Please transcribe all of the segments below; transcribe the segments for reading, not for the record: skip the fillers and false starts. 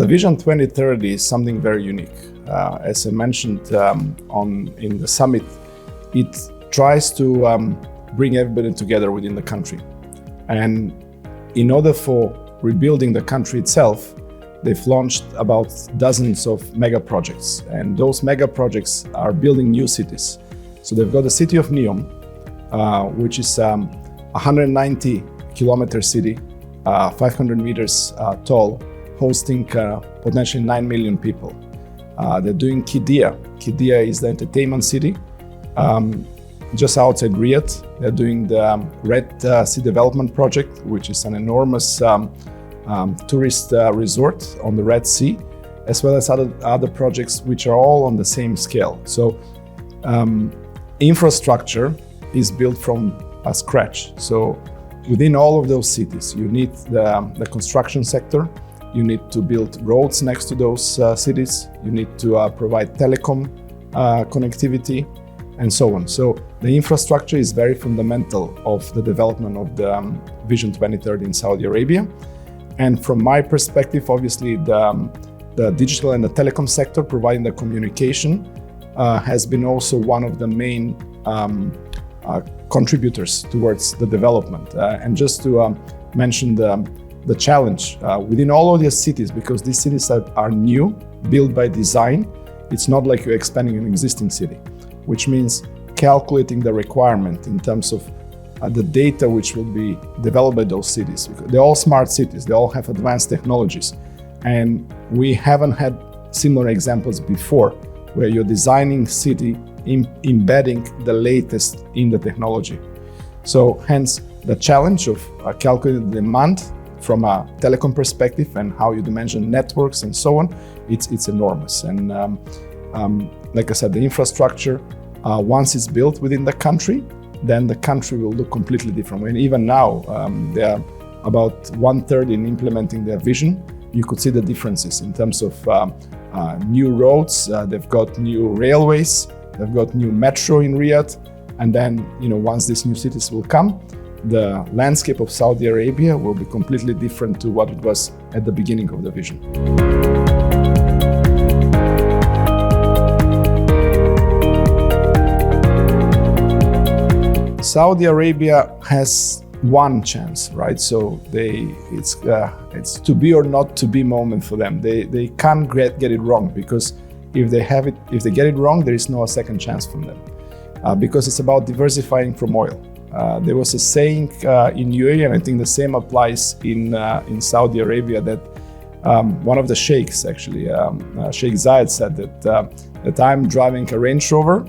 Vision 2030 is something very unique. As I mentioned in the summit, it tries to bring everybody together within the country. And in order for rebuilding the country itself, they've launched about dozens of mega projects. And those mega projects are building new cities. So they've got the city of Neom, which is a 190 kilometer city, 500 meters tall, hosting potentially 9 million people. They're doing Qiddiya. Qiddiya is the entertainment city, just outside Riyadh. They're doing the Red Sea Development Project, which is an enormous tourist resort on the Red Sea, as well as other projects which are all on the same scale. So infrastructure is built from scratch. So within all of those cities, you need the construction sector. You need to build roads next to those cities. You need to provide telecom connectivity and so on. So the infrastructure is very fundamental of the development of the Vision 2030 in Saudi Arabia. And from my perspective, obviously the digital and the telecom sector providing the communication has been also one of the main contributors towards the development. And just to mention the challenge within all of these cities, because these cities are new, built by design. It's not like you're expanding an existing city, which means calculating the requirement in terms of the data which will be developed by those cities. They're all smart cities, they all have advanced technologies. And we haven't had similar examples before, where you're designing city embedding the latest in the technology. So hence the challenge of calculating the demand from a telecom perspective and how you dimension networks and so on, it's enormous. And like I said, the infrastructure, once it's built within the country, then the country will look completely different. And even now, they are about 1/3 in implementing their vision. You could see the differences in terms of new roads. They've got new railways. They've got new metro in Riyadh. And then, once these new cities will come, the landscape of Saudi Arabia will be completely different to what it was at the beginning of the vision. Saudi Arabia has one chance, right? So it's to be or not to be moment for them. They can't get it wrong, because if they get it wrong, there is no second chance from them, because it's about diversifying from oil. There was a saying in UAE, and I think the same applies in Saudi Arabia, that one of the sheikhs, actually, Sheikh Zayed, said that I'm driving a Range Rover,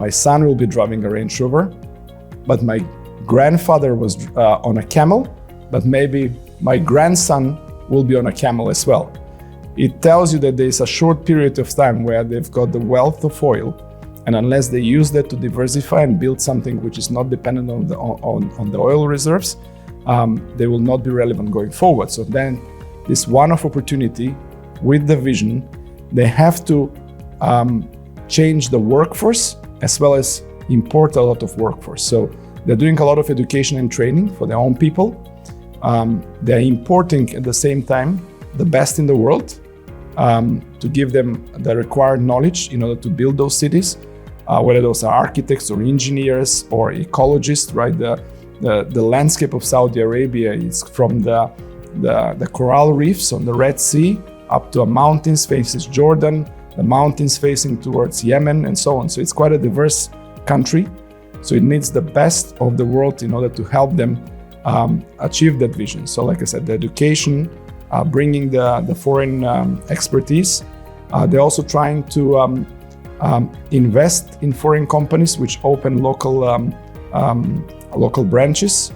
my son will be driving a Range Rover, but my grandfather was on a camel, but maybe my grandson will be on a camel as well. It tells you that there's a short period of time where they've got the wealth of oil, and unless they use that to diversify and build something which is not dependent on the oil reserves, they will not be relevant going forward. So then this one-off opportunity with the vision, they have to change the workforce as well as import a lot of workforce. So they're doing a lot of education and training for their own people. They're importing at the same time the best in the world to give them the required knowledge in order to build those cities, whether those are architects or engineers or ecologists, right? The landscape of Saudi Arabia is from the coral reefs on the Red Sea up to mountains faces Jordan, the mountains facing towards Yemen, and so on. So it's quite a diverse country. So it needs the best of the world in order to help them achieve that vision. So like I said, the education, bringing the foreign expertise. They're also trying to invest in foreign companies which open local branches.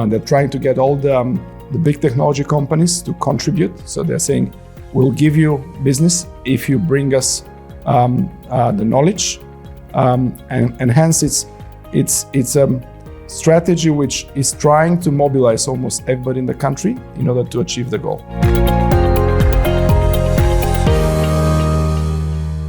They're trying to get all the big technology companies to contribute. So they're saying, we'll give you business if you bring us the knowledge, and hence it's a strategy which is trying to mobilize almost everybody in the country in order to achieve the goal.